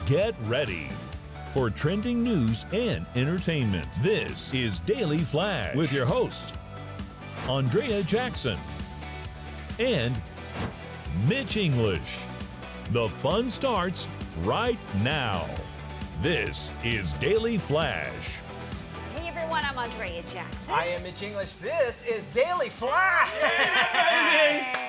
Get ready for trending news and entertainment. This is Daily Flash with your hosts, Andrea Jackson and Mitch English. The fun starts right now. This is Daily Flash. Hey everyone, I'm Andrea Jackson. I am Mitch English. This is Daily Flash.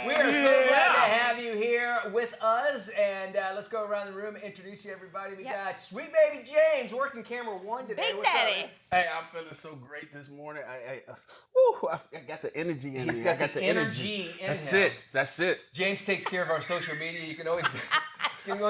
We are so glad to have you here with us. And let's go around the room and introduce you, everybody. We got Sweet Baby James working camera one today. Big What's up, Daddy. man? Hey, I'm feeling so great this morning. I got the energy in me. He's got I got the the energy in That's him. it. That's it. James takes care of our social media. You can always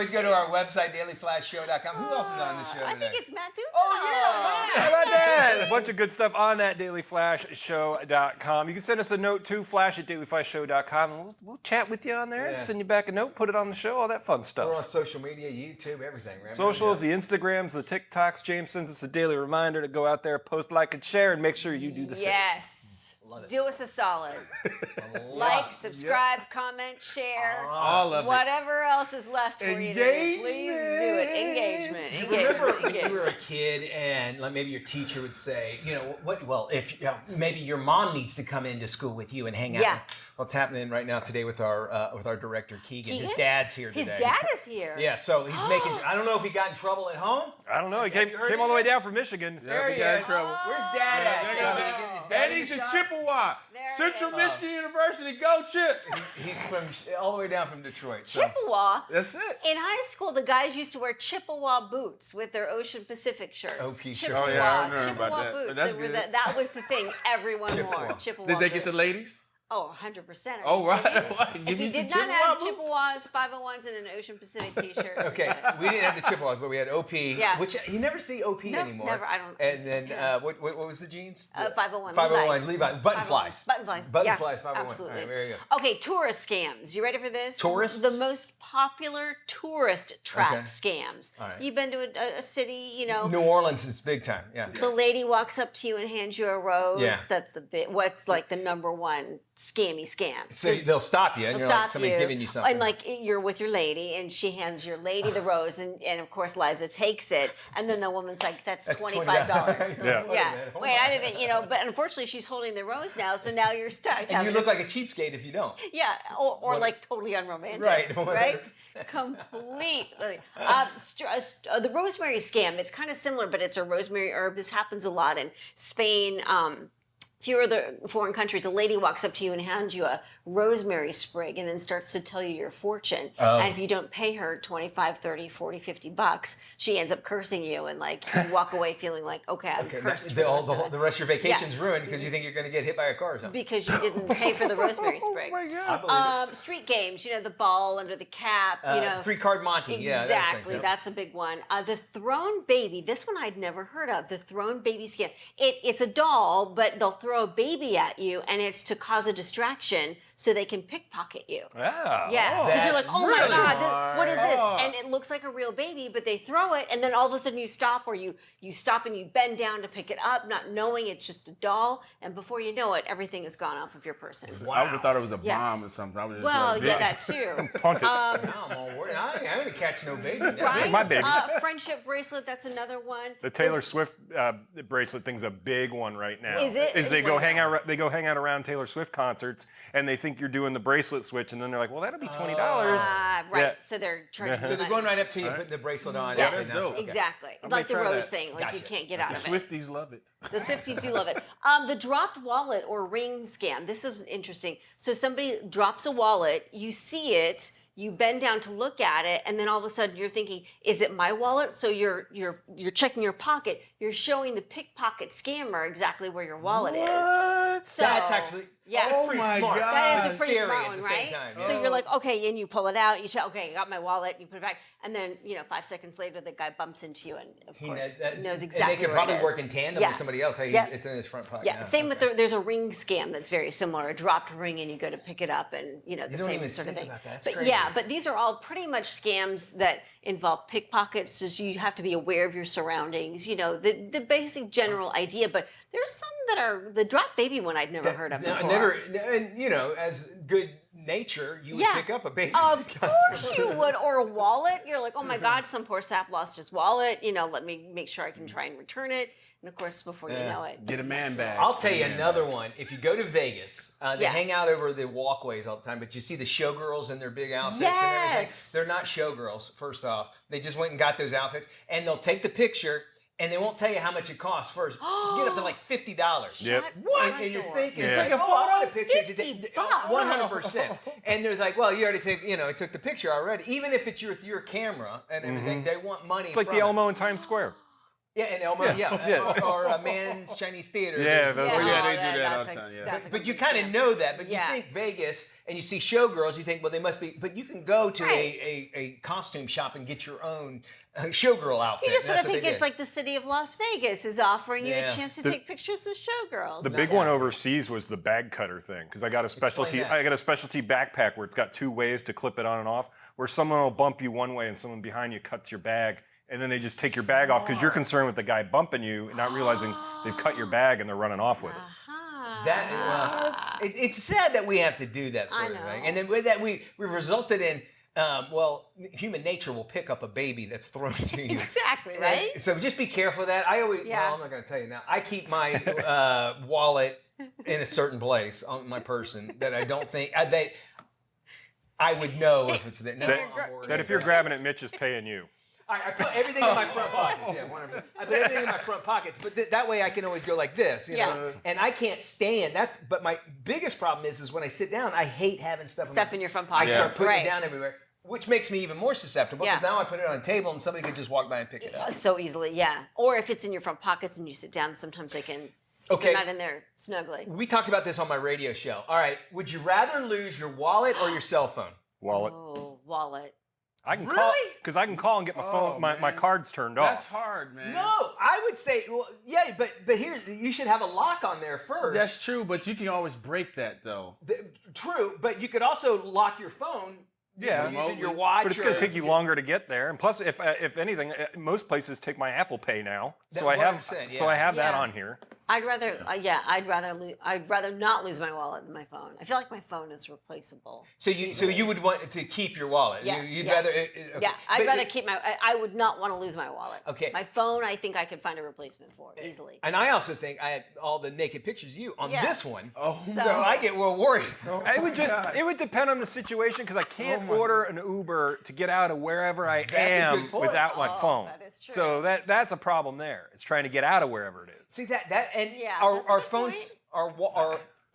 go to our website, dailyflashshow.com. Who else is on the show today? I think it's Matt Doolittle. Oh, yeah. How about that? A bunch of good stuff on that dailyflashshow.com. You can send us a note to flash@dailyflashshow.com. And we'll chat with you on there and send you back a note, put it on the show, all that fun stuff. We're on social media, YouTube, everything. Right? Socials, the Instagrams, the TikToks. James sends us a daily reminder to go out there, post, like, and share, and make sure you do the same. Yes. Do us a solid. Like, subscribe, comment, share. All of it. Whatever else is left for you to do, please do it. Engagement. Remember when you were a kid and like maybe your teacher would say, if maybe your mom needs to come into school with you and hang out. Yeah. What's happening right now today with our director Keegan? His dad's here today. His dad is here. Yeah, so he's making. I don't know if he got in trouble at home. I don't know. He came all the way down from Michigan. There he got in is. trouble. Where's Dad at? Keegan? Is Dad And in he's the in shop? Chippewa. There Central he is. Michigan University. Go Chips. He's from all the way down from Detroit. So. Chippewa. That's it. In high school, the guys used to wear Chippewa boots with their Ocean Pacific shirts. OP shirts. Chippewa, Oh, yeah, I remember Chippewa about that. boots. That's They were good. that was the thing everyone wore. Chippewa. Chippewa Did they get the boots. ladies? Oh, 100%. Oh, right. If Give you me some did not have Chippewa Chippewas, boots. 501s, and an Ocean Pacific t-shirt. Okay, we didn't have the Chippewas, but we had OP, Yeah. which you never see OP No, anymore. never, I don't- And then yeah. what was the jeans? 501. 501 Levi. Button 501. flies. Button flies. Button yeah, flies. 501. Absolutely. All right, there you go. Okay, tourist scams. You ready for this? Tourists? The most popular tourist trap Okay. scams. All right. You've been to a city, New Orleans is big time. Yeah. The lady walks up to you and hands you a rose. Yeah. That's what's like the number one scam. So they'll stop you, and They'll you're like stop somebody you. giving you something. And like you're with your lady, and she hands your lady the rose, and of course Liza takes it, and then the woman's like, "That's $25." Yeah. Yeah. Wait, I didn't. But unfortunately, she's holding the rose now, so now you're stuck. And you look like a cheapskate if you don't. Yeah, or like totally unromantic. Right, Right. 100%. Completely. The rosemary scam. It's kind of similar, but it's a rosemary herb. This happens a lot in Spain. Few other foreign countries, a lady walks up to you and hands you a rosemary sprig and then starts to tell you your fortune. Oh. And if you don't pay her 25, 30, 40, 50 bucks, she ends up cursing you and like you walk away feeling like, okay, I'm cursed. For The rest of your vacation's ruined because you think you're going to get hit by a car or something. because you didn't pay for the rosemary sprig. Oh, my God. I believe it. Street games, the ball under the cap, 3-card Monty. Exactly, Yeah, that's that's a big one. The thrown baby, this one I'd never heard of. The thrown baby scam. It's a doll, but they'll throw a baby at you, and it's to cause a distraction so they can pickpocket you. Yeah. Yeah, because you're like, That's oh my really God, what is this? smart. And it looks like a real baby, but they throw it, and then all of a sudden you stop, or you stop and you bend down to pick it up, not knowing it's just a doll, and before you know it, everything is gone off of your person. I would have thought it was a Yeah. bomb or something. I would just Well, be yeah, like, that too. punt it. Now I'm all worried. I ain't going to catch no baby. now. Right? My baby. Friendship bracelet, that's another one. The Taylor Swift bracelet thing's a big one right now. Is it? They go hang out. They go hang out around Taylor Swift concerts, and they think you're doing the bracelet switch, and then they're like, "Well, that'll be $20." Right. Yeah. So they're charging. So they're going right up to you, putting the bracelet on. Yes, and dope. okay. exactly. I Like may the try rose that. thing, like you Gotcha. can't get out The of it. Swifties love it. The Swifties do love it. The dropped wallet or ring scam. This is interesting. So somebody drops a wallet, you see it, you bend down to look at it, and then all of a sudden you're thinking, is it my wallet? So you're checking your pocket, you're showing the pickpocket scammer exactly where your wallet is. What? So, That's actually yeah. pretty my smart. God. That But is a pretty scary smart at one, the right? same time. So yeah. you're like, okay, and you pull it out, you say, okay, I got my wallet, you put it back, and then 5 seconds later the guy bumps into you and of course knows exactly And they can where probably it is. work in tandem Yeah. with somebody else. Hey, Yeah. it's in his front pocket. Yeah, now. same with there's a ring scam that's very similar. A dropped ring, and you go to pick it up, and the don't same even sort of think thing. about that. That's but crazy. yeah, but these are all pretty much scams that involve pickpockets. Just you have to be aware of your surroundings. The basic general idea. But there's some that are the drop baby one I'd never heard of before. never, and as good nature, you would pick up a baby. Of course you would, or a wallet. You're like, oh my God, some poor sap lost his wallet. Let me make sure I can try and return it. And of course, before you know it, Get a man bag. I'll tell you another one. If you go to Vegas, they hang out over the walkways all the time, but you see the showgirls in their big outfits and everything. They're not showgirls, first off. They just went and got those outfits, and they'll take the picture, and they won't tell you how much it costs first. You get up to like $50. Yep. What? And you're thinking, it's like a photo. I want a picture. $50. 100%. And they're like, well, you already took the picture already. Even if it's your camera and everything, they want money. It's like the Elmo in Times Square. Yeah, and Elmo, or a man's Chinese theater. Yeah, they do that all the time. But you kind of know that. But you think Vegas and you see showgirls, you think, well, they must be. But you can go to a costume shop and get your own showgirl outfit. You just sort of think it's like the city of Las Vegas is offering you a chance to take pictures with showgirls. The big one overseas was the bag cutter thing, because I got a specialty backpack where it's got 2 ways to clip it on and off, where someone will bump you one way and someone behind you cuts your bag. And then they just take your bag off because you're concerned with the guy bumping you, not realizing they've cut your bag and they're running off with it. It's sad that we have to do that sort of thing, and then with that we've resulted in. Human nature will pick up a baby that's thrown to you. Exactly, right? So just be careful of that. I always, well, I'm not going to tell you now. I keep my wallet in a certain place on my person that I don't think I would know if it's there. That if you're grabbing it, Mitch is paying you. I put everything in my front pockets. Yeah, 100%. I put everything in my front pockets, but that way I can always go like this, know. And I can't stand that. But my biggest problem is when I sit down, I hate having stuff in your front pocket. I start putting it down everywhere, which makes me even more susceptible because now I put it on a table and somebody could just walk by and pick it up. So easily, yeah. Or if it's in your front pockets and you sit down, sometimes they can. If they're not in there snugly. We talked about this on my radio show. All right, would you rather lose your wallet or your cell phone? Wallet. Oh, wallet. I can call because I can call and get my phone, my cards turned off. That's hard, man. No, I would say, but here you should have a lock on there first. That's true, but you can always break that though. True, but you could also lock your phone. Using your watch. But it's going to take you longer to get there. And plus, if anything, most places take my Apple Pay now, so I have that on here. I'd rather not lose my wallet than my phone. I feel like my phone is replaceable. So you would want to keep your wallet. Yes, You'd rather. I'd rather keep I would not want to lose my wallet. Okay. My phone, I think I could find a replacement for easily. And I also think I had all the naked pictures of you on this one. Oh. So I get worried. It would depend on the situation because I can't order an Uber to get out of wherever I am without my phone. That is true. So that's a problem there. It's trying to get out of wherever it is. See our phones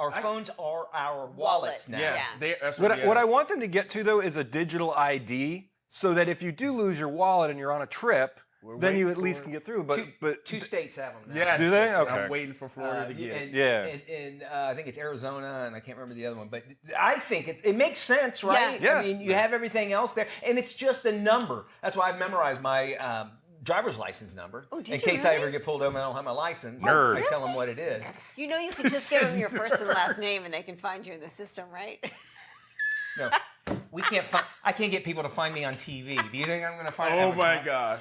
our phones are our wallets now. Yeah. What I want them to get to though is a digital ID, so that if you do lose your wallet and you're on a trip, then you at least can get through. But 2 states have them now. Yes. Do they? Okay. I'm waiting for Florida to get it. And I think it's Arizona, and I can't remember the other one. But I think it makes sense, right? Yeah. I mean, you have everything else there, and it's just a number. That's why I've memorized my driver's license number in case I ever get pulled over and I don't have my license. Nerd. I tell them what it is. You know, you can just give them your first and last name, and they can find you in the system, right? No, we can't find. I can't get people to find me on TV. Do you think I'm going to find? Oh my gosh.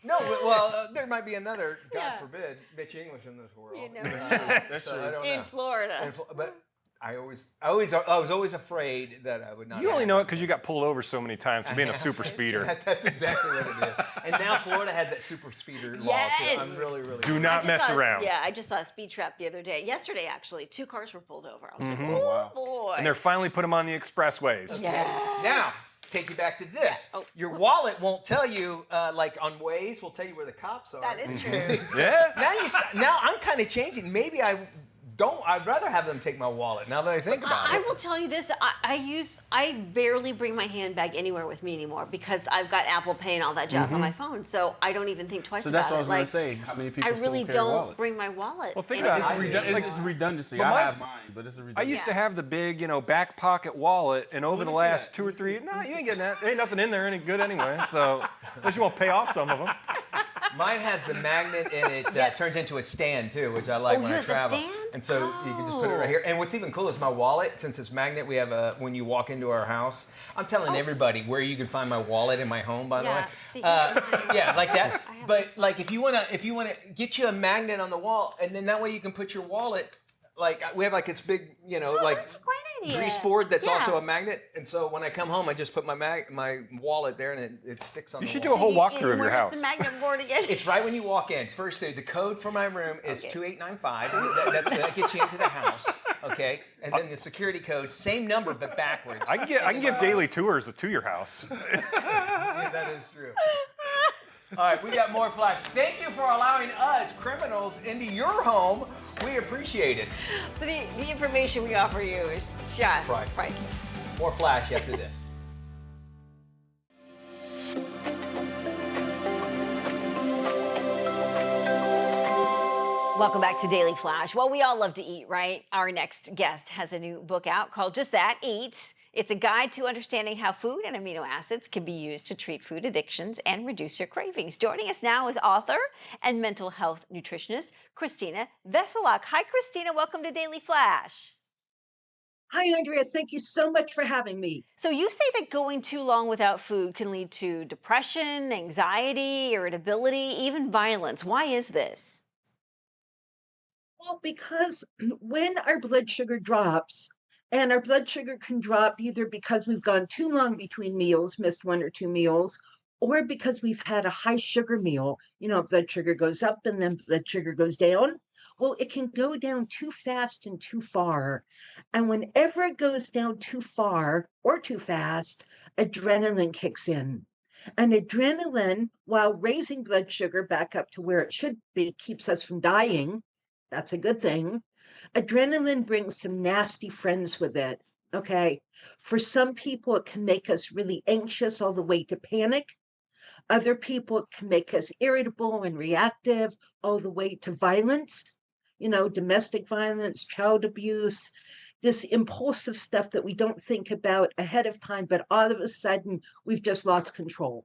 No, well, there might be another, God forbid, Mitch English in this world. You never know. That's true. I don't In know. Florida. But I was always afraid that I would not. You only know it because you got pulled over so many times for being a super speeder. That's exactly what it is. And now Florida has that super speeder law too. I'm really. Do not mess around. Yeah, I just saw a speed trap the other day. Yesterday, actually, 2 cars were pulled over. I was like, oh boy. And they're finally put them on the expressways. Yeah. Now, take you back to this. Yeah. Oh, your wallet won't tell you, like on Waze, will tell you where the cops are. That is true. Yeah. Now I'm kind of changing. Maybe I'd rather have them take my wallet now that I think about it. I will tell you this. I barely bring my handbag anywhere with me anymore because I've got Apple Pay and all that jazz on my phone. So I don't even think twice about it. So that's what I was going to say. How many people I really still carry don't wallets? bring my wallet. Well, think about it. It's redundancy. But I have mine, but it's a redundancy. I used to have the big, back pocket wallet, and over the last 2 or 3, no, you ain't getting that. There ain't nothing in there any good anyway. So unless you want to pay off some of them. Mine has the magnet, and it turns into a stand too, which I like when I travel. Stand? And so you can just put it right here. And what's even cool is my wallet, since it's magnet, we have when you walk into our house. I'm telling everybody where you can find my wallet in my home, by the way. See, yeah, like that. But like if you wanna get you a magnet on the wall, and then that way you can put your wallet like we have like this big, like That's a great idea. grease board that's Yeah. also a magnet, and so when I come home, I just put my wallet there, and it sticks on. You the should wall. do a whole walkthrough of your Where's house. the magnet board again? It's right when you walk in. First, the code for my room is 2895. That gets you into the house, okay? And then the security code, same number but backwards. I can give daily tours to your house. Yeah, that is true. All right, we got more flash. Thank you for allowing us, criminals, into your home. We appreciate it. The information we offer you is just priceless. More flash after this. Welcome back to Daily Flash. Well, we all love to eat, right? Our next guest has a new book out called Just That, Eat. It's a guide to understanding how food and amino acids can be used to treat food addictions and reduce your cravings. Joining us now is author and mental health nutritionist Christine Veselak. Hi, Christina. Welcome to Daily Flash. Hi, Andrea. Thank you so much for having me. So you say that going too long without food can lead to depression, anxiety, irritability, even violence. Why is this? Well, because when our blood sugar drops, and our blood sugar can drop either because we've gone too long between meals, missed 1 or 2 meals, or because we've had a high sugar meal, blood sugar goes up and then blood sugar goes down. Well, it can go down too fast and too far. And whenever it goes down too far or too fast, adrenaline kicks in. And adrenaline, while raising blood sugar back up to where it should be, keeps us from dying. That's a good thing. Adrenaline brings some nasty friends with it. Okay. For some people, it can make us really anxious all the way to panic. Other people, it can make us irritable and reactive all the way to violence, domestic violence, child abuse, this impulsive stuff that we don't think about ahead of time, but all of a sudden we've just lost control.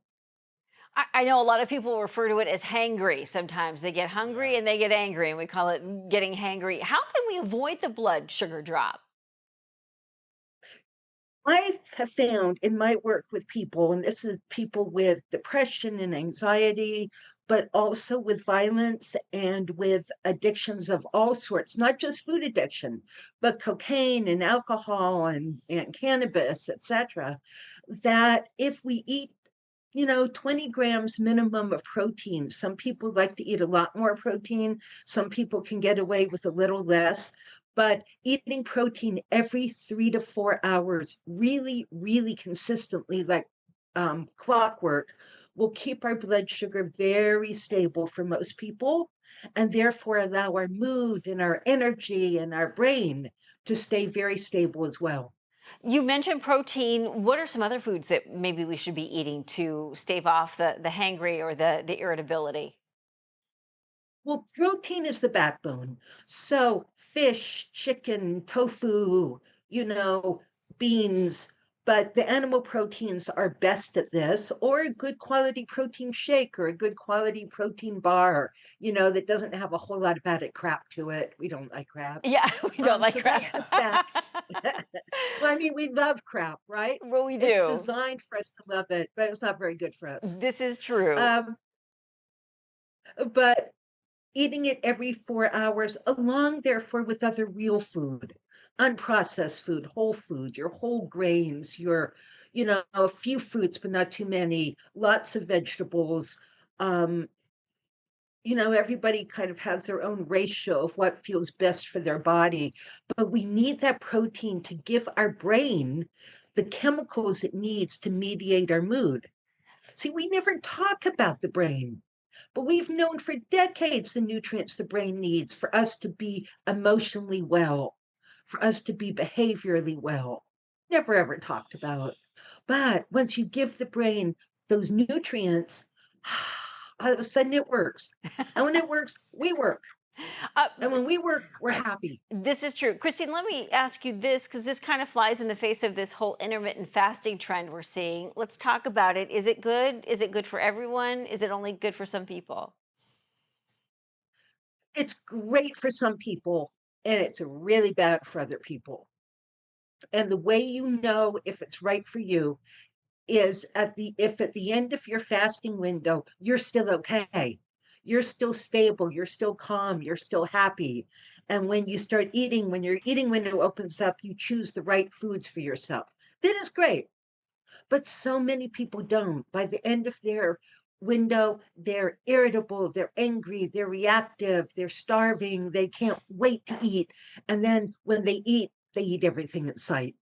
I know a lot of people refer to it as hangry. Sometimes they get hungry and they get angry, and we call it getting hangry. How can we avoid the blood sugar drop? I have found in my work with people, and this is people with depression and anxiety, but also with violence and with addictions of all sorts, not just food addiction, but cocaine and alcohol and cannabis, etc., that if we eat 20 grams minimum of protein. Some people like to eat a lot more protein. Some people can get away with a little less. But eating protein every 3 to 4 hours, really, really consistently, like clockwork, will keep our blood sugar very stable for most people, and therefore allow our mood and our energy and our brain to stay very stable as well. You mentioned protein. What are some other foods that maybe we should be eating to stave off the hangry or the irritability? Well, protein is the backbone. So fish, chicken, tofu, beans, but the animal proteins are best at this, or a good quality protein shake or a good quality protein bar, that doesn't have a whole lot of added crap to it. We don't like crap. Yeah, we don't like So crap. that's the fact. Well, I mean, we love crap, right? Well, we do. It's designed for us to love it, but it's not very good for us. This is true. But eating it every 4 hours, along therefore with other real food, unprocessed food, whole food, your whole grains, your, a few fruits, but not too many, lots of vegetables. Everybody kind of has their own ratio of what feels best for their body, but we need that protein to give our brain the chemicals it needs to mediate our mood. See, we never talk about the brain, but we've known for decades the nutrients the brain needs for us to be emotionally well, for us to be behaviorally well. Never ever talked about. But once you give the brain those nutrients, all of a sudden it works. And when it works, we work. And when we work, we're happy. This is true. Christine, let me ask you this, because this kind of flies in the face of this whole intermittent fasting trend we're seeing. Let's talk about it. Is it good? Is it good for everyone? Is it only good for some people? It's great for some people, and it's really bad for other people. And the way you know if it's right for you is if at the end of your fasting window, you're still okay. You're still stable, you're still calm, you're still happy. And when you start eating, when your eating window opens up, you choose the right foods for yourself. That is great. But so many people don't. By the end of their window, they're irritable, they're angry, they're reactive, they're starving, they can't wait to eat. And then when they eat everything in sight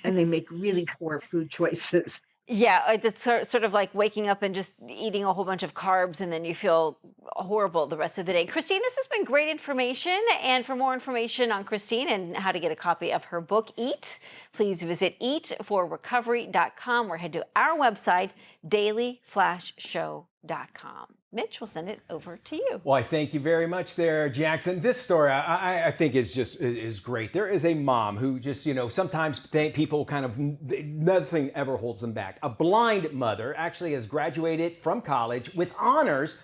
and they make really poor food choices. Yeah, it's sort of like waking up and just eating a whole bunch of carbs, and then you feel horrible the rest of the day. Christine, this has been great information. And for more information on Christine and how to get a copy of her book, Eat, please visit eatforrecovery.com or head to our website, dailyflashshow.com. Mitch, we'll send it over to you. Well, I thank you very much there, Jackson. This story I think is great. There is a mom who just, sometimes people kind of, nothing ever holds them back. A blind mother actually has graduated from college with honors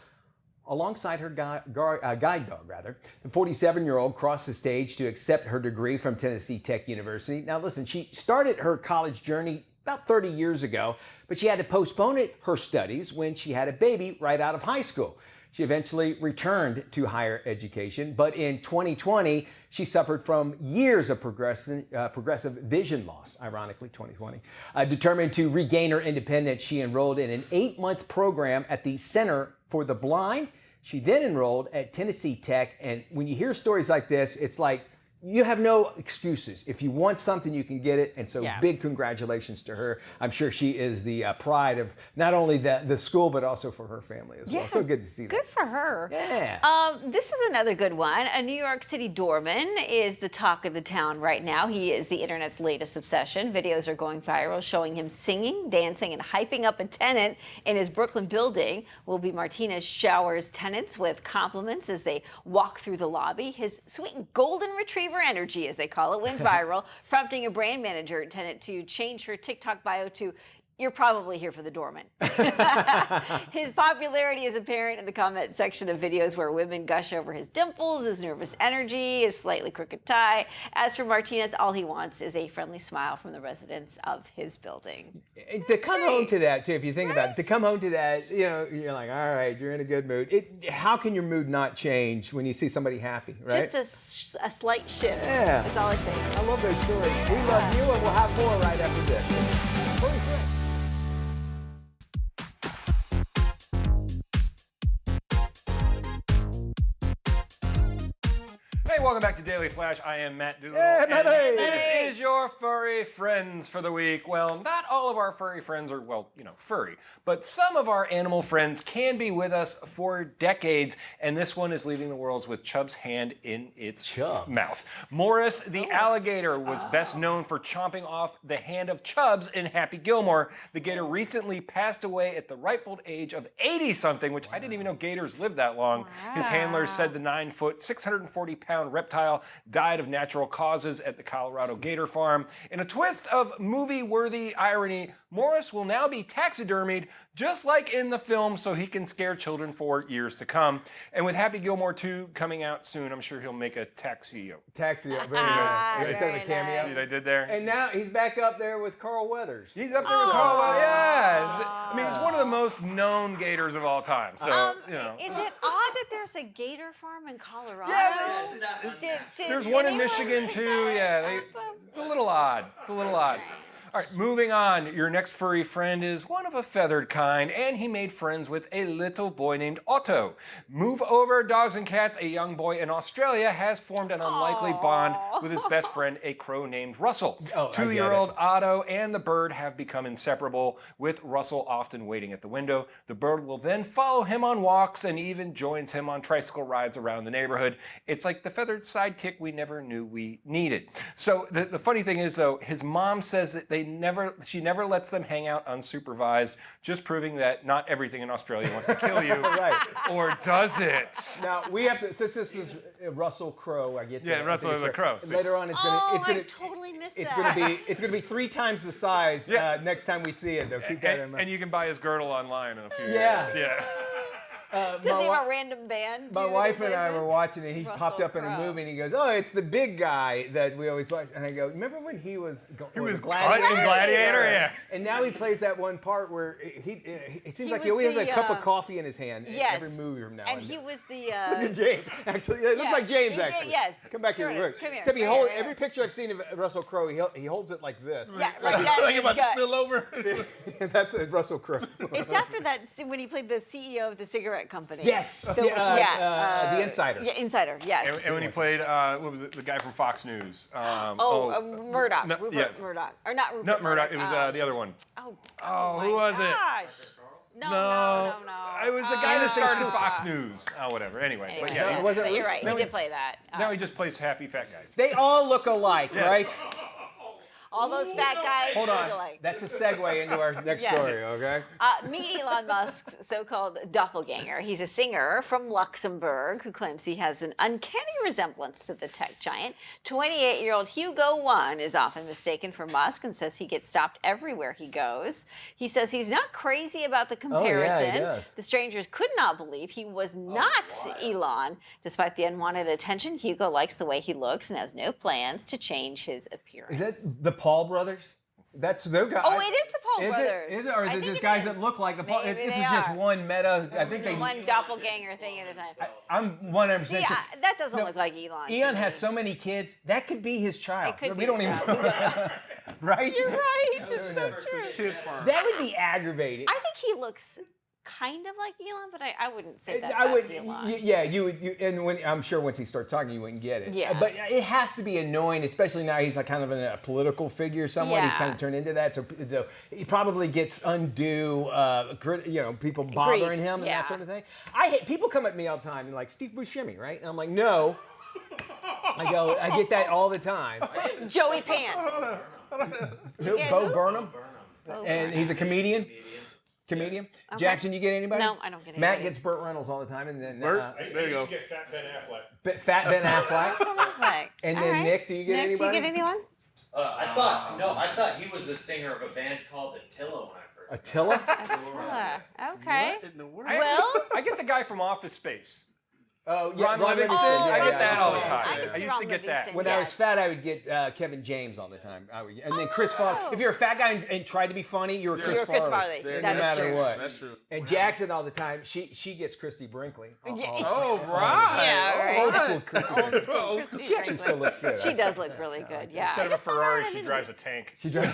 alongside her guide dog, rather. The 47-year-old crossed the stage to accept her degree from Tennessee Tech University. Now listen, she started her college journey about 30 years ago, but she had to postpone her studies when she had a baby right out of high school. She eventually returned to higher education, but in 2020, she suffered from years of progressive vision loss, ironically 2020. Determined to regain her independence, she enrolled in an 8-month program at the Center for the Blind. She then enrolled at Tennessee Tech, and when you hear stories like this, it's like, you have no excuses. If you want something, you can get it. And so big congratulations to her. I'm sure she is the pride of not only the school, but also for her family as well. So good to see that. Good for her. Yeah. This is another good one. A New York City doorman is the talk of the town right now. He is the internet's latest obsession. Videos are going viral showing him singing, dancing, and hyping up a tenant in his Brooklyn building. Wilby Martinez showers tenants with compliments as they walk through the lobby. His sweet golden retriever energy, as they call it, went viral, prompting a brand manager tenant to change her TikTok bio to, "You're probably here for the doorman." His popularity is apparent in the comment section of videos where women gush over his dimples, his nervous energy, his slightly crooked tie. As for Martinez, all he wants is a friendly smile from the residents of his building. And to come home to that, too, if you think about it, to come home to that, you're like, all right, you're in a good mood. How can your mood not change when you see somebody happy, right? Just a slight shift. Yeah. That's all it takes. I love those stories. We love you, and we'll have more right after this. Furry Friends. Hey, welcome back to Daily Flash. I am Matt Doolittle. Hey, and Matty. this is your furry friends for the week. Well, not all of our furry friends are, furry, but some of our animal friends can be with us for decades, and this one is leaving the world with Chubb's hand in its mouth. Morris the alligator was best known for chomping off the hand of Chubbs in Happy Gilmore. The gator recently passed away at the rightful age of 80-something, which I didn't even know gators lived that long. His handlers said the 9-foot, 640-pound reptile died of natural causes at the Colorado Gator Farm. In a twist of movie-worthy irony, Morris will now be taxidermied just like in the film so he can scare children for years to come. And with Happy Gilmore 2 coming out soon, I'm sure he'll make a Taxio. Very nice. Instead of a cameo. See what I did there? And now he's back up there with Carl Weathers. He's up there with Carl Weathers. Yeah. It's one of the most known gators of all time. So, Is it odd that there's a gator farm in Colorado? Yeah, there's one in Michigan too. Yeah, it's a little odd. All right, moving on. Your next furry friend is one of a feathered kind, and he made friends with a little boy named Otto. Move over, dogs and cats. A young boy in Australia has formed an unlikely bond with his best friend, a crow named Russell. 2-year-old Otto and the bird have become inseparable, with Russell often waiting at the window. The bird will then follow him on walks and even joins him on tricycle rides around the neighborhood. It's like the feathered sidekick we never knew we needed. So the funny thing is, though, his mom says that she never lets them hang out unsupervised, just proving that not everything in Australia wants to kill you. Right. Or does it? Now we have to, since this is Russell Crowe, I get that. Yeah, Russell the Crowe. Later on, it's I totally missed that. It's gonna be 3 times the size next time we see it. Though keep that in mind. And you can buy his girdle online in a few Yeah. years. Yeah. Does he have a random band? My too, wife that and I plays were it? watching it. He Russell popped up in a Crowe. movie and he goes, "Oh, it's the big guy that we always watch." And I go, "Remember when he was was Gladiator? in Gladiator, yeah. And now he plays that one part where it seems He like he was always has a the, cup of coffee in his hand in Yes. every movie from now And on. he was the. Look at James. Actually, it looks like James. He did, Actually, yes. Come back Sort here. of. Look. Come here. Except he Right holds here, every picture I've seen of Russell Crowe. He holds it like this. Yeah, like that. Like in about his to gut. spill over. That's Russell Crowe. It's after that when he played the CEO of the cigarette company. Yes. The, The Insider. Yeah, Insider. Yes. And when he played, what was it? The guy from Fox News. Murdoch. No, Rupert yeah. Murdoch. Or not Rupert. Not Murdoch. It was the other one. Oh, who was it? gosh. No. It was the guy that started Cooper. Fox News. Oh, whatever. Anyway, but Anyway, yeah. It wasn't but you're right. No, he did play that. Now he just plays happy fat guys. They all look alike, Yes. right? All those fat guys. Hold look on. alike. That's a segue into our next Yes. story, okay? Meet Elon Musk's so-called doppelganger. He's a singer from Luxembourg who claims he has an uncanny resemblance to the tech giant. 28-year-old Hugo One is often mistaken for Musk and says he gets stopped everywhere he goes. He says he's not crazy about the comparison. does. The strangers could not believe he was not Elon. Despite the unwanted attention, Hugo likes the way he looks and has no plans to change his appearance. Is that the Paul brothers? That's their guy. Oh, it is the Paul brothers. Is it, or is I it think just it guys is. that look like the Paul? Maybe This they is just are. one meta. I think they. One doppelganger thing at a time. I'm 100% See, sure. that doesn't look like Elon. to Elon me. has so many kids. That could be his child. It could we be don't his even. child. We don't know. Right? You're right. It's so true. Kid farm. That would be aggravating. I think he looks kind of like Elon, but I wouldn't say that I would, that's Elon. yeah, you would, and when I'm sure once he starts talking, you wouldn't get it. Yeah. But it has to be annoying, especially now he's like kind of a political figure somewhat. He's Yeah. kind of turned into that, so he probably gets undue, people bothering him and yeah. that sort of thing. I hate people come at me all the time and like Steve Buscemi, right? And I'm like, no. I get that all the time. Joey Pants. Yeah, Bo who? Burnham, Bo and Burnham. he's a comedian. Comedian. Jackson, you get anybody? No, I don't get Matt anybody. gets Burt Reynolds all the time, and then Burt? There you go. get Fat Ben Affleck. Fat Ben Affleck. Right. And All then right. Nick, do you get Nick, anybody? do you get anyone? I thought he was the singer of a band called Attila when I first. Attila? Attila. Okay. What in the world? Well, I get the guy from Office Space. Oh, yeah, Ron Livingston. yeah, I get yeah, that yeah. all the I time. can I see used Ron to get that. Livingston. When I was Yes. fat, I would get Kevin James all the time. And then Chris Farley. If you're a fat guy and tried to be funny, you were Chris You're Chris Farley. Farley. Yeah, That no is matter true. what. That's true. And Jackson all the time, she gets Christy Brinkley. Yeah. Oh, right. Yeah, right. Old school Christy. Old school. Old Christy She actually Brinkley. still looks good. She does look really good. Yeah. Instead I of a just saw her Ferrari, on she an drives a interview. tank. She drives.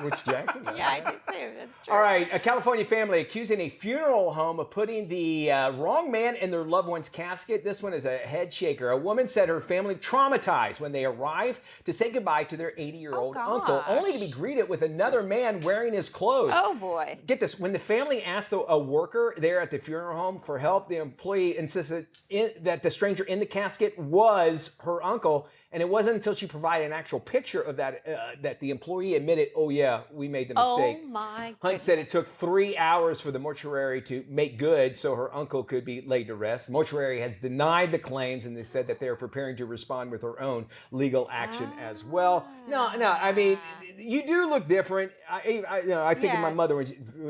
Which Jackson? Yeah, I did too. That's true. All right, a California family accusing a funeral home of putting the wrong man in their loved one's casket. This one is a head shaker. A woman said her family traumatized when they arrived to say goodbye to their 80-year-old Oh, uncle, gosh. only to be greeted with another man wearing his clothes. Oh boy. Get this, when the family asked a worker there at the funeral home for help, the employee insisted that the stranger in the casket was her uncle. And it wasn't until she provided an actual picture of that that the employee admitted, oh yeah, we made the mistake. Oh my Hunt goodness. said it took 3 hours for the mortuary to make good so her uncle could be laid to rest. The mortuary has denied the claims, and they said that they are preparing to respond with their own legal action as well. No, I mean, you do look different. I think of my Yes. mother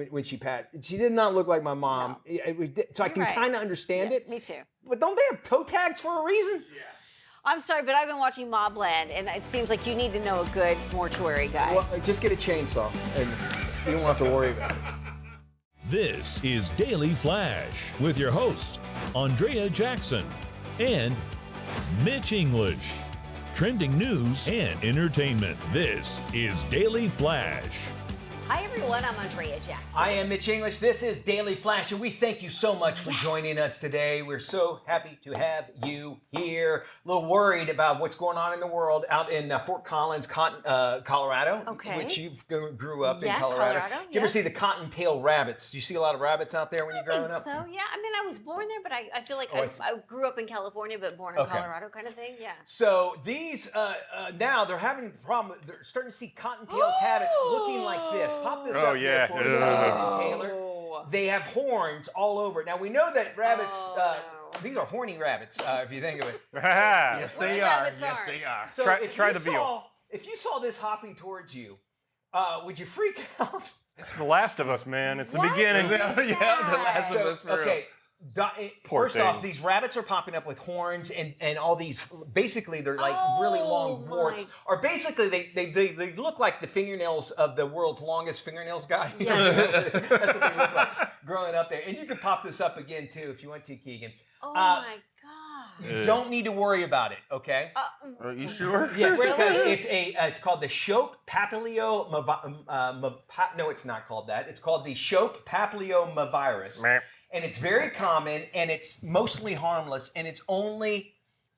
when she passed. She did not look like my mom. So I can right. kind of understand Yeah, it. me too. But don't they have toe tags for a reason? I'm sorry, but I've been watching Mobland, and it seems like you need to know a good mortuary guy. Well, just get a chainsaw, and you won't have to worry about it. This is Daily Flash with your hosts, Andrea Jackson and Mitch English. Trending news and entertainment. This is Daily Flash. Hi, everyone. I'm Andrea Jackson. I am Mitch English. This is Daily Flash, and we thank you so much for joining us today. We're so happy to have you here. A little worried about what's going on in the world out in Fort Collins, Colorado, Okay. which you grew up in Yeah, Colorado. Colorado, Did you ever yeah. see the cottontail rabbits? Do you see a lot of rabbits out there when you're growing up? So, yeah. I mean, I was born there, but I feel like Oh, I see. I grew up in California, but born in Okay. Colorado kind of thing. Yeah. So these now they're having a problem. They're starting to see cottontail rabbits looking like this. Pop this Oh, up yeah. there for us, David and Oh. Taylor. They have horns all over. Now we know that rabbits. Oh. These are horny rabbits, if you think of it. Yes, Well, they the are. rabbits Yes, aren't. they are. So Try the veal. If you saw this hopping towards you, would you freak out? It's The Last of Us, man. It's the What? beginning. Yeah, the last So, of us for real. okay, Poor First off, things. these rabbits are popping up with horns and all these. Basically, they're like really long Oh, warts. my. Or basically, they look like the fingernails of the world's longest fingernails guy. Yes. That's what they look like growing up there. And you can pop this up again too if you want to, Keegan. Oh my God. You don't need to worry about it. Okay. Are you sure? Yes, Really? because it's called the Shope no, it's not called that. It's called the Shope papillomavirus. Meh. And it's very common, and it's mostly harmless, and it's only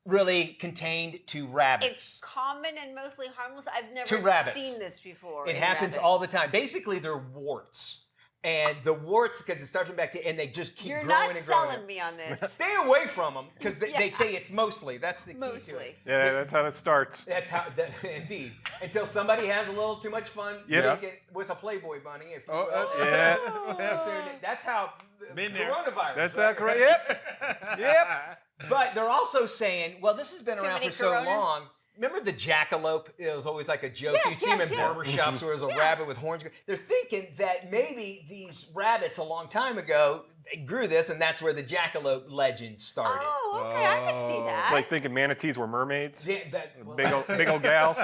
really contained to rabbits. It's common and mostly harmless. I've never To rabbits. seen this before. It in happens rabbits. all the time. Basically, they're warts. And the warts, because it starts from bacteria, and they just keep You're growing not and growing. selling me on this. Stay away from them, because they Yeah. say it's mostly. That's the key to Mostly. it. Yeah, that's how it starts. That's how, indeed. Until somebody has a little too much fun Yeah. with a Playboy bunny. If you Oh, will. Yeah. That's how Been there. coronavirus. That's right? how correct. Yep. Yep. But they're also saying, well, this has been Too around many for so coronas? long. Remember the jackalope? It was always like a joke. Yes, You'd see them yes, in yes. barbershops where it was a rabbit with horns. They're thinking that maybe these rabbits a long time ago they grew this, and that's where the jackalope legend started. Oh, okay. I could see that. It's like thinking manatees were mermaids. Yeah, Big old gals.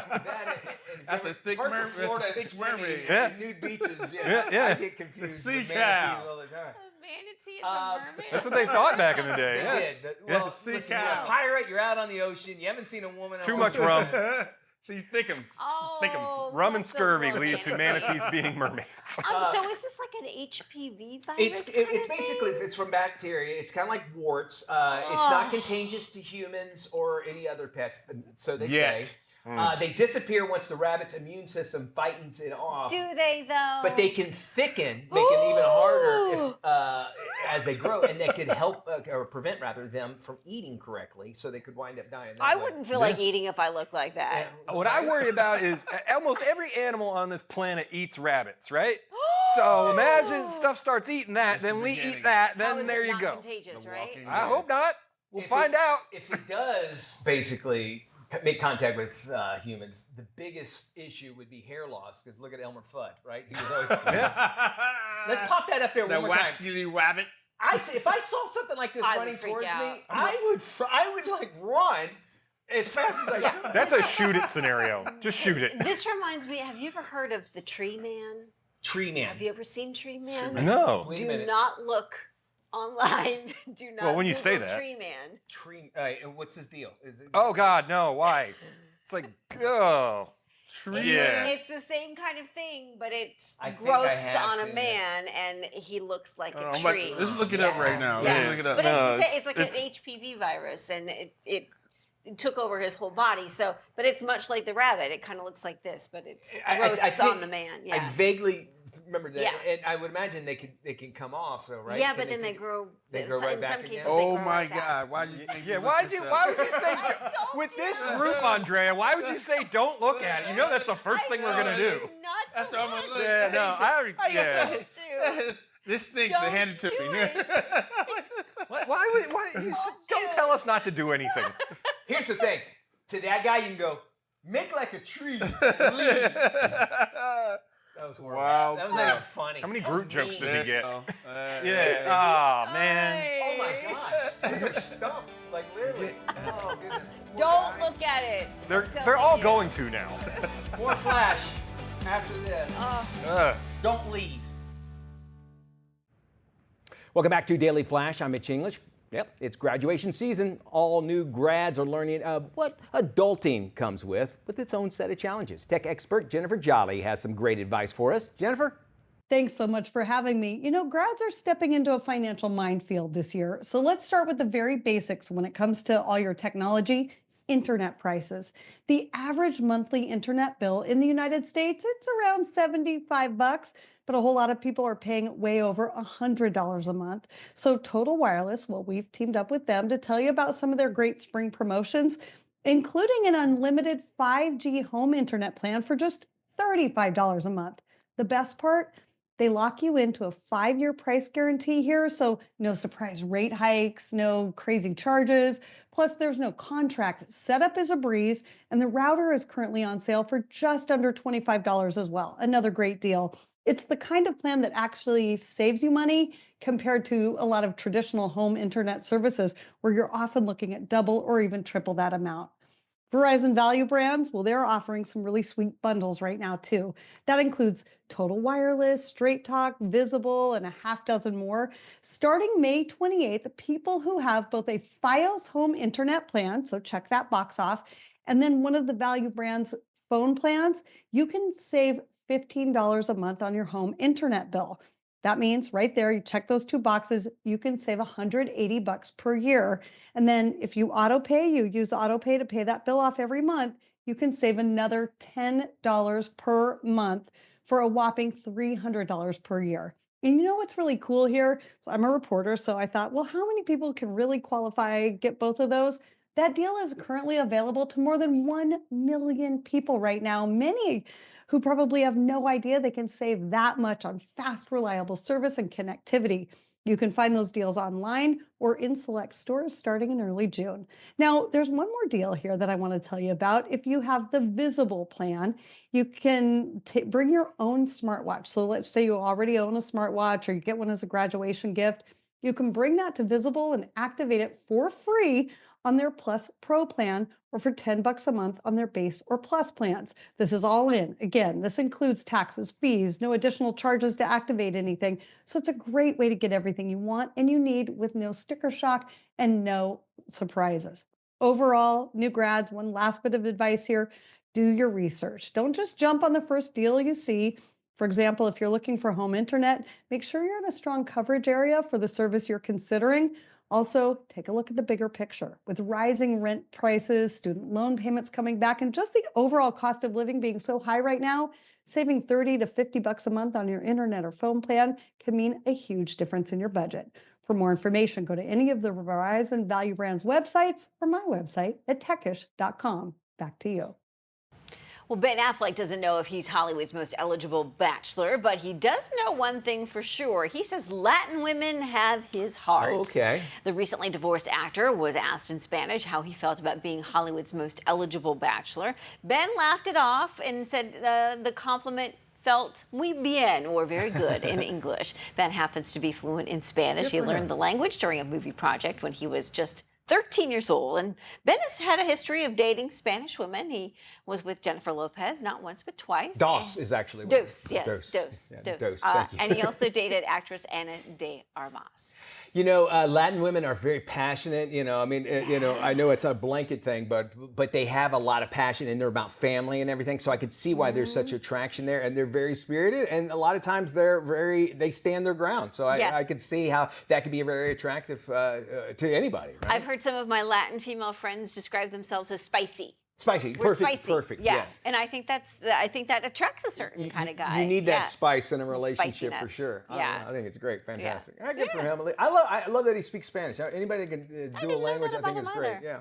That's a thick parts mer- of Florida, that's a thick swimming mermaid. Yeah. and nude beaches. Yeah. I get confused sea with cow. manatees all the time. A manatee is a mermaid. That's what they thought back in the day. They Yeah. did. Yeah. Well, Sea listen, you're cow. a pirate. You're out on the ocean. You haven't seen a woman. in a Too long much time. rum. She's thickums. Oh, Thickums. Rum and that's a scurvy little lead to manatee. manatees being mermaids. So is this like an HPV virus? It's basically it's from bacteria. It's kind of like warts. It's not contagious to humans or any other pets. So they Yet. say. They disappear once the rabbit's immune system fightens it off. Do they though? But they can thicken, make it even harder as they grow, and they could help or prevent rather them from eating correctly, so they could wind up dying. That I way. wouldn't feel like eating if I looked like that. What I worry about is almost every animal on this planet eats rabbits, right? So imagine stuff starts eating that, then the we beginning. eat that, How then is there it you not go. Contagious, The right? walking I hope not. We'll find out. If it does, basically make contact with humans, the biggest issue would be hair loss. Because look at Elmer Fudd, right? He was always. Let's pop that up there The one more time. wascally rabbit. I say, if I saw something like this I would running freak towards out. me, I would like run as fast as I could. That's a shoot it scenario. Just shoot it. This reminds me. Have you ever heard of the Tree Man? Tree Man. Have you ever seen Tree Man? No. Wait a Do minute. not look online. Do not. Well, when you Google say that- Tree Man. Tree. What's his deal? Is it, Oh God, no. Why? It's like, oh. Yeah. It's the same kind of thing, but it's I think I growths have on a seen man, and he looks like a I'm about tree. to- let's look it up right now. Yeah. Let's look it up. But No, it's like it's- an HPV virus, and it took over his whole body. So, but it's much like the rabbit. It kind of looks like this, but it's growths think on the man. Yeah. I vaguely remember that, Yeah. and I would imagine they can come off, though, right? Yeah, Can but then they take- grow. they grow right in back some again? cases, they Oh grow my right back. God! Why did you? Yeah, why would you say with this group, Andrea? Why would you say don't look at it? You know that's the first thing we're gonna do. Not That's to what I'm gonna look. look. Yeah, no, I already. Yeah. Don't you? This stinks. Don't Hand it to do me. it. Why don't tell us not to do anything. Here's the thing. To that guy, you can go, make like a tree. Leave. That was horrible. Wow, That was Steph. not even funny. How many That was Groot jokes does mean. he get? Oh, Yeah. Oh man. Oh my gosh. Those are stumps. Like literally. Oh goodness. Don't look at it. They're I'm telling they're all you. going to now. More flash after this. Ugh. Don't leave. Welcome back to Daily Flash. I'm Mitch English. Yep, it's graduation season. All new grads are learning what adulting comes with its own set of challenges. Tech expert Jennifer Jolly has some great advice for us. Jennifer? Thanks so much for having me. You know, grads are stepping into a financial minefield this year. So let's start with the very basics when it comes to all your technology. Internet prices. The average monthly internet bill in the United States, it's around $75, but a whole lot of people are paying way over $100 a month. So Total Wireless, well, we've teamed up with them to tell you about some of their great spring promotions, including an unlimited 5G home internet plan for just $35 a month. The best part, They lock you into a 5-year price guarantee here, so no surprise rate hikes, no crazy charges. Plus, there's no contract. Setup is a breeze, and the router is currently on sale for just under $25 as well. Another great deal. It's the kind of plan that actually saves you money compared to a lot of traditional home internet services where you're often looking at double or even triple that amount. Verizon value brands, well, they're offering some really sweet bundles right now, too. That includes Total Wireless, Straight Talk, Visible, and a half dozen more. Starting May 28th, people who have both a Fios home internet plan, so check that box off, and then one of the value brands' phone plans, you can save $15 a month on your home internet bill. That means right there, you check those 2 boxes, you can save $180 per year. And then if you auto pay, you use auto pay to pay that bill off every month, you can save another $10 per month for a whopping $300 per year. And you know what's really cool here? So I'm a reporter, so I thought, well, how many people can really qualify, get both of those? That deal is currently available to more than 1 million people right now, many who probably have no idea they can save that much on fast, reliable service and connectivity. You can find those deals online or in select stores starting in early June. Now, there's one more deal here that I want to tell you about. If you have the Visible plan, you can bring your own smartwatch. So let's say you already own a smartwatch or you get one as a graduation gift. You can bring that to Visible and activate it for free on their Plus Pro plan or for $10 a month on their base or plus plans. This is all in. Again, this includes taxes, fees, no additional charges to activate anything. So it's a great way to get everything you want and you need with no sticker shock and no surprises. Overall, new grads, one last bit of advice here, do your research. Don't just jump on the first deal you see. For example, if you're looking for home internet, make sure you're in a strong coverage area for the service you're considering. Also, take a look at the bigger picture. With rising rent prices, student loan payments coming back, and just the overall cost of living being so high right now, saving $30 to $50 a month on your internet or phone plan can mean a huge difference in your budget. For more information, go to any of the Verizon Value Brands websites or my website at techish.com. Back to you. Well, Ben Affleck doesn't know if he's Hollywood's most eligible bachelor, but he does know one thing for sure. He says Latin women have his heart. Okay. The recently divorced actor was asked in Spanish how he felt about being Hollywood's most eligible bachelor. Ben laughed it off and said the compliment felt muy bien, or very good in English. Ben happens to be fluent in Spanish. He learned the language during a movie project when he was just 13 years old, and Ben has had a history of dating Spanish women. He was with Jennifer Lopez not once but twice. Dos is actually Dos, yes, Dos. Dos, Yeah, Dos. Dos, thank you. And he also dated actress Ana de Armas. You know, Latin women are very passionate. You know, I mean, I know it's a blanket thing, but they have a lot of passion and they're about family and everything. So I could see why there's such attraction there, and they're very spirited. And a lot of times they stand their ground. So I could see how that could be very attractive to anybody. Right? I've heard some of my Latin female friends describe themselves as spicy. Spicy, We're perfect, spicy. perfect. Yeah. Yes. And I think that attracts a certain kind of guy. You need that spice in a relationship Spiciness. for sure. Yeah. I think it's great, fantastic. Yeah. Good for him. I love that he speaks Spanish. Anybody that can do a language, I think is great. Yeah.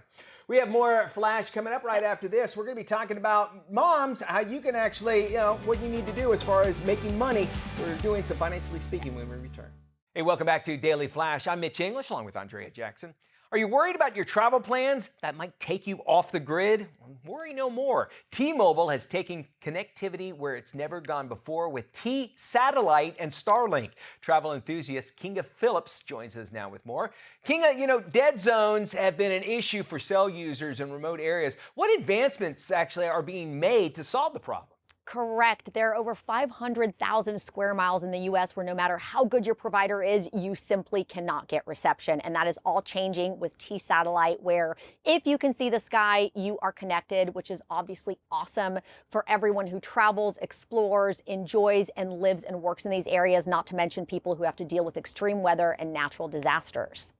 We have more Flash coming up right after this. We're going to be talking about moms, how you can actually, what you need to do as far as making money. We're doing some Financially Speaking when we return. Hey, welcome back to Daily Flash. I'm Mitch English along with Andrea Jackson. Are you worried about your travel plans that might take you off the grid? Worry no more. T-Mobile has taken connectivity where it's never gone before with T-Satellite and Starlink. Travel enthusiast Kinga Phillips joins us now with more. Kinga, dead zones have been an issue for cell users in remote areas. What advancements actually are being made to solve the problem? Correct. There are over 500,000 square miles in the U.S. where no matter how good your provider is, you simply cannot get reception. And that is all changing with T-Satellite, where if you can see the sky, you are connected, which is obviously awesome for everyone who travels, explores, enjoys, and lives and works in these areas, not to mention people who have to deal with extreme weather and natural disasters.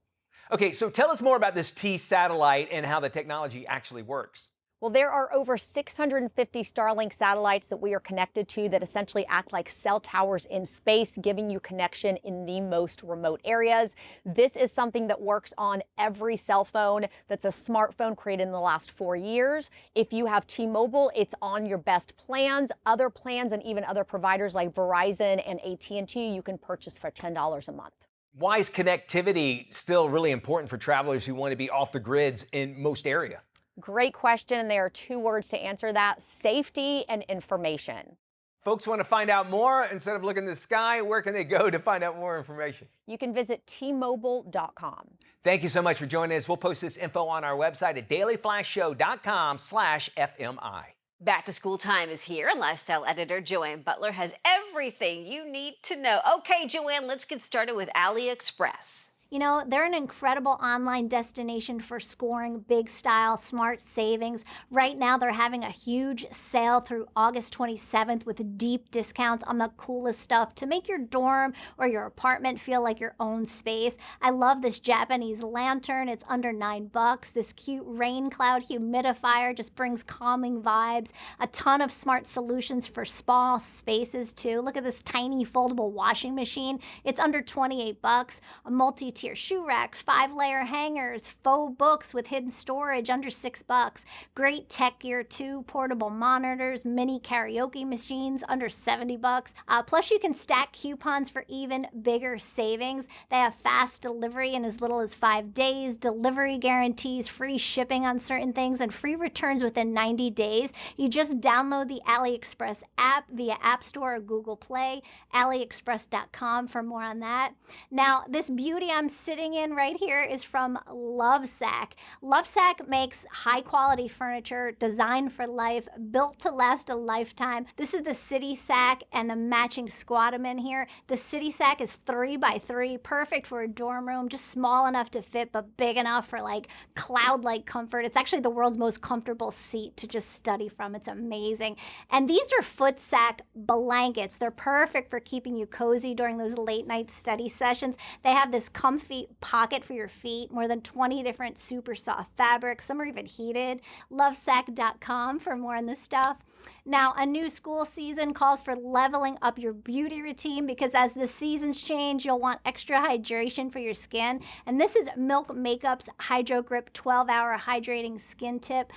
Okay, so tell us more about this T-Satellite and how the technology actually works. Well, there are over 650 Starlink satellites that we are connected to that essentially act like cell towers in space, giving you connection in the most remote areas. This is something that works on every cell phone that's a smartphone created in the last 4 years. If you have T-Mobile, it's on your best plans. Other plans and even other providers like Verizon and AT&T, you can purchase for $10 a month. Why is connectivity still really important for travelers who want to be off the grids in most area? Great question, and there are 2 words to answer that: safety and information. Folks want to find out more. Instead of looking at the sky, where can they go to find out more information? You can visit tmobile.com. Thank you so much for joining us. We'll post this info on our website at dailyflashshow.com/FMI. Back to school time is here, and lifestyle editor Joanne Butler has everything you need to know. Okay, Joanne, let's get started with AliExpress. You know, they're an incredible online destination for scoring big style, smart savings. Right now, they're having a huge sale through August 27th with deep discounts on the coolest stuff to make your dorm or your apartment feel like your own space. I love this Japanese lantern. It's under $9. This cute rain cloud humidifier just brings calming vibes. A ton of smart solutions for small spaces, too. Look at this tiny foldable washing machine. It's under $28. A multi-tier shoe racks, 5-layer hangers, faux books with hidden storage under $6. Great tech gear too, portable monitors, mini karaoke machines under $70. Plus you can stack coupons for even bigger savings. They have fast delivery in as little as 5 days, delivery guarantees, free shipping on certain things, and free returns within 90 days. You just download the AliExpress app via App Store or Google Play, aliexpress.com for more on that. Now, this beauty I'm sitting in right here is from Lovesac. Lovesac makes high quality furniture designed for life, built to last a lifetime. This is the City Sac and the matching Squatman here. The City Sac is 3x3, perfect for a dorm room, just small enough to fit but big enough for like cloud-like comfort. It's actually the world's most comfortable seat to just study from. It's amazing. And these are Footsac blankets. They're perfect for keeping you cozy during those late night study sessions. They have this comfy pocket for your feet, more than 20 different super soft fabrics. Some are even heated. Lovesac.com for more on this stuff. Now, a new school season calls for leveling up your beauty routine because as the seasons change, you'll want extra hydration for your skin. And this is Milk Makeup's Hydro Grip 12-hour hydrating skin tip.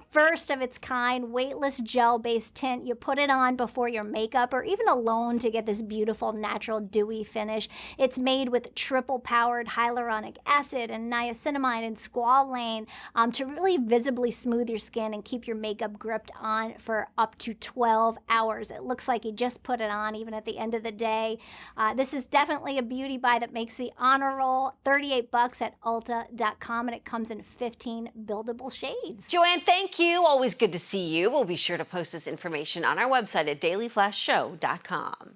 First of its kind, weightless gel-based tint. You put it on before your makeup or even alone to get this beautiful, natural, dewy finish. It's made with triple-powered hyaluronic acid and niacinamide and squalane to really visibly smooth your skin and keep your makeup gripped on for up to 12 hours. It looks like you just put it on even at the end of the day. This is definitely a beauty buy that makes the honor roll. $38 at Ulta.com, and it comes in 15 buildable shades. Joanne, thank you. Always good to see you. We'll be sure to post this information on our website at dailyflashshow.com.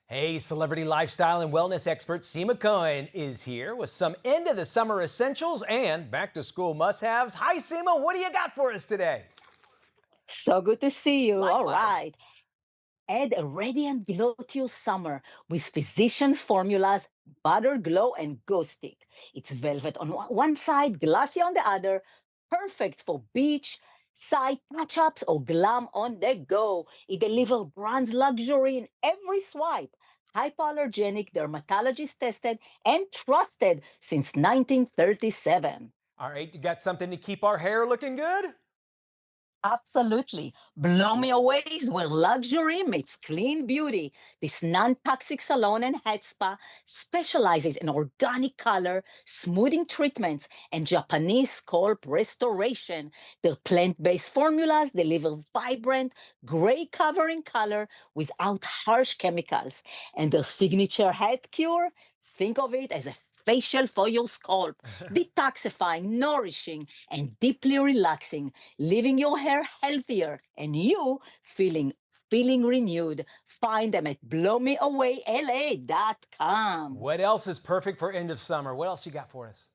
Hey, celebrity lifestyle and wellness expert Seema Cohen is here with some end of the summer essentials and back to school must-haves. Hi, Seema. What do you got for us today? So good to see you. Likewise. All right. Add a radiant glow to your summer with Physician Formula's Butter Glow and Go Stick. It's velvet on one side, glossy on the other, perfect for beach, side touch-ups, or glam on the go. It delivers brand's luxury in every swipe. Hypoallergenic, dermatologist tested, and trusted since 1937. All right, you got something to keep our hair looking good? Absolutely. Blow Me Away is where luxury meets clean beauty. This non-toxic salon and head spa specializes in organic color, smoothing treatments, and Japanese scalp restoration. Their plant-based formulas deliver vibrant, gray covering color without harsh chemicals. And their signature head cure, think of it as a facial for your scalp, detoxifying, nourishing, and deeply relaxing, leaving your hair healthier and you feeling renewed. Find them at blowmeawayla.com. What else is perfect for end of summer? What else you got for us?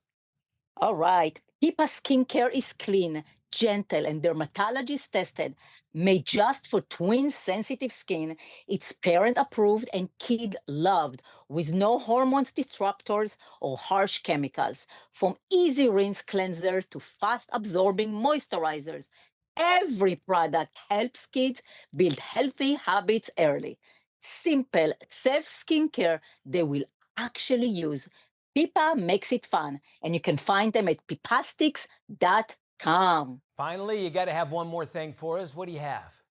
All right. HIPAA skincare is clean, gentle, and dermatologist tested, made just for twin sensitive skin. It's parent approved and kid loved with no hormones disruptors or harsh chemicals. From easy rinse cleanser to fast absorbing moisturizers, Every product helps kids build healthy habits early. Simple, safe skincare they will actually use. Pipa makes it fun, and you can find them at pipastics.com. Finally, you got to have one more thing for us. What do you have?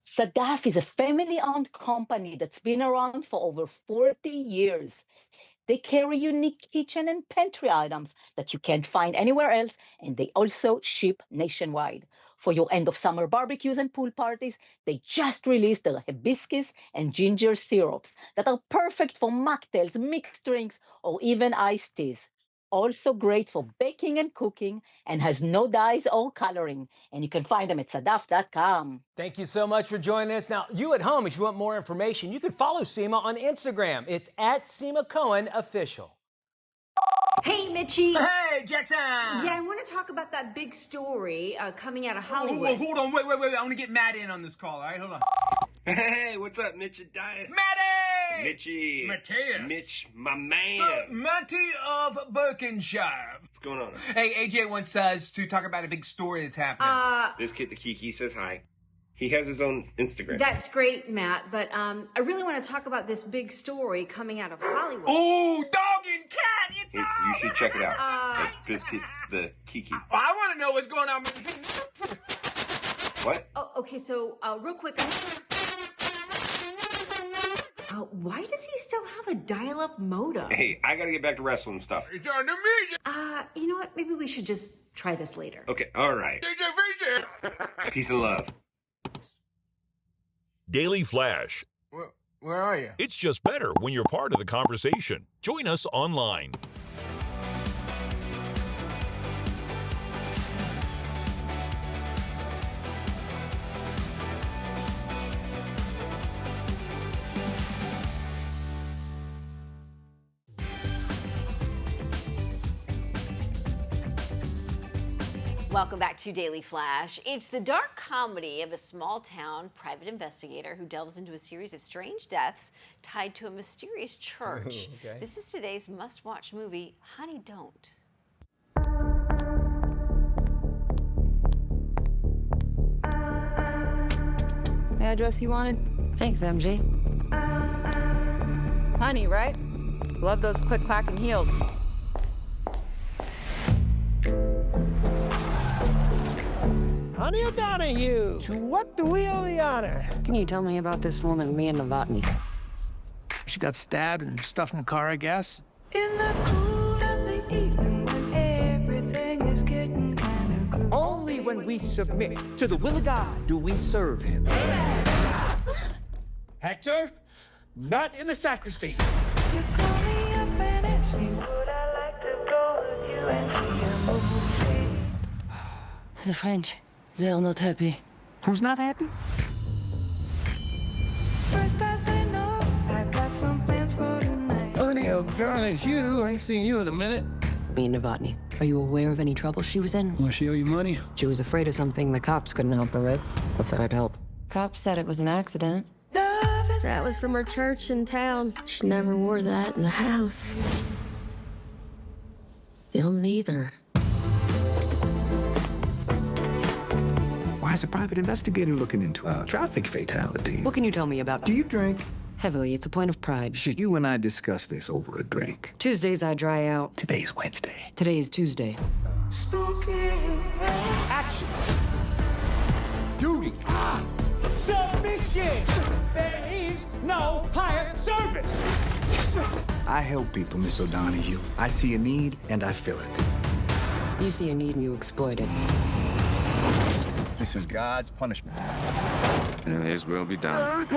Sadaf is a family-owned company that's been around for over 40 years. They carry unique kitchen and pantry items that you can't find anywhere else, and they also ship nationwide. For your end-of-summer barbecues and pool parties, they just released their hibiscus and ginger syrups that are perfect for mocktails, mixed drinks, or even iced teas. Also great for baking and cooking, and has no dyes or coloring. And you can find them at sadaf.com. Thank you so much for joining us. Now, you at home, if you want more information, you can follow Seema on Instagram. It's at Seema Cohen Official. Hey, Mitchie. Hey, Jackson. Yeah, I want to talk about that big story coming out of Hollywood. Hold on, wait. I want to get Matt in on this call, all right? Hold on. Hey, what's up, Mitch and Dias? Matty! Mitchie. Mateus. Mitch, my man. So, Matty of Birkenshire. What's going on? Hey, AJ wants us to talk about a big story that's happening. This kid, the Kiki, says hi. He has his own Instagram. That's great, Matt, but I really want to talk about this big story coming out of Hollywood. Oh, dog and cat, it's You should check it out. This kid, the Kiki. I want to know what's going on. What? Oh, okay, so real quick. Why does he still have a dial-up modem? Hey, I gotta get back to wrestling stuff. It's on the media. You know what? Maybe we should just try this later. Okay, all right. Peace and love. Daily Flash. Where are you? It's just better when you're part of the conversation. Join us online. Welcome back to Daily Flash. It's the dark comedy of a small-town private investigator who delves into a series of strange deaths tied to a mysterious church. Okay. This is today's must-watch movie, Honey Don't. The address you wanted? Thanks, MG. Honey, right? Love those click-clacking heels. Honey O'Donoghue, to what do we owe the honor? Can you tell me about this woman, Amanda Webster? She got stabbed and stuffed in the car, I guess. In the cool of the evening when everything is getting kind of cool. Only when we submit to the will of God do we serve him. Hector, not in the sacristy. You call me up and ask me would I like to go with you and see a movie. The French, they're not happy. Who's not happy? First I say no, I got some plans for tonight. Honey O'Donoghue, I ain't seen you in a minute. Me and Novotny, are you aware of any trouble she was in? Will she owe you money? She was afraid of something the cops couldn't help her with. I said I'd help. Cops said it was an accident. That was from her church in town. She never wore that in the house. They'll neither. Why is a private investigator looking into a traffic fatality? What can you tell me about? Do you drink? Heavily, it's a point of pride. Should you and I discuss this over a drink? Tuesdays I dry out. Today's Wednesday. Today is Tuesday. Spooky. Action. Duty. Submission. There is no higher service. I help people, Miss O'Donoghue. I see a need, and I fill it. You see a need and you exploit it. This is God's punishment. And His will be done.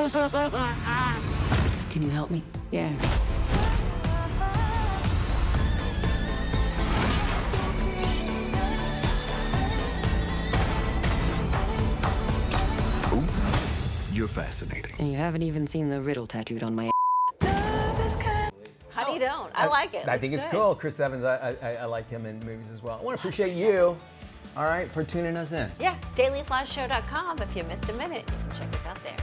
Can you help me? Yeah. Ooh, you're fascinating. And you haven't even seen the riddle tattooed on my Honey Don't. I like it. I think it's cool. Chris Evans, I like him in movies as well. I want to appreciate you, all right, for tuning us in. Yeah, dailyflashshow.com. If you missed a minute, you can check us out there.